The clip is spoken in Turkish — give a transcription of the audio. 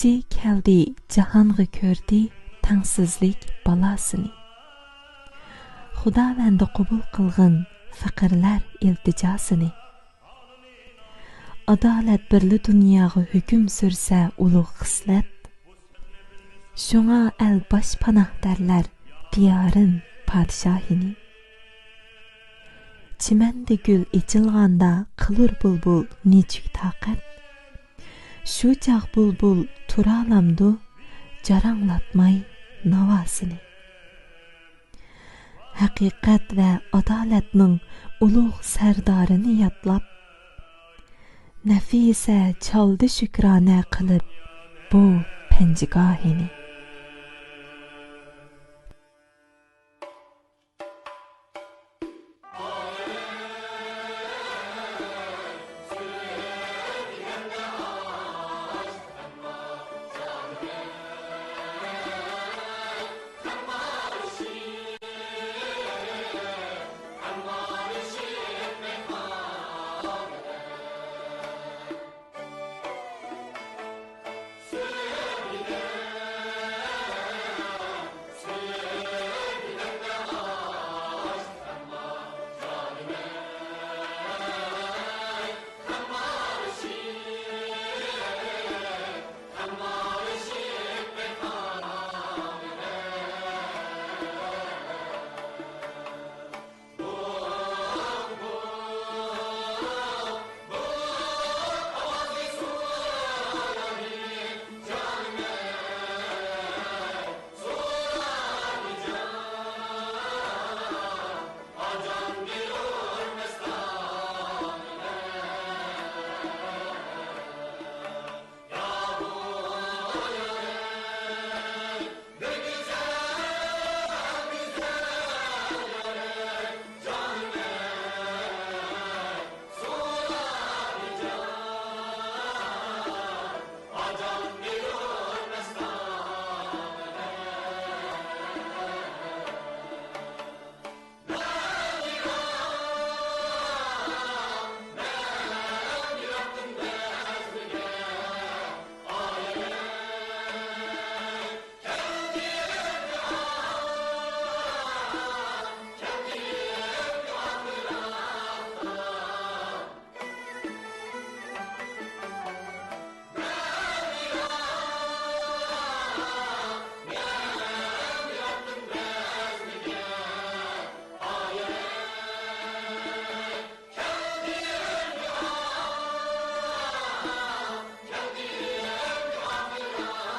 Kishi keldi jahonga ko'rdi tangsizlik balasini. Xudavandi qabul qilg'in faqirlar iltijosini. Adolat birli dunyoga hukm sursa ulug' xislat. Shunga el bosh panoh darlar diyorin podshohini. Chimanda gul ichilganda qilur bulbul nechuk taqat. Shu chaq bulbul turalamdu jaranglatmay navasini. Haqiqat va adolatning ulug' sardorini yodlab, Nafisa chaldi shukrona qilib bu panjigohini.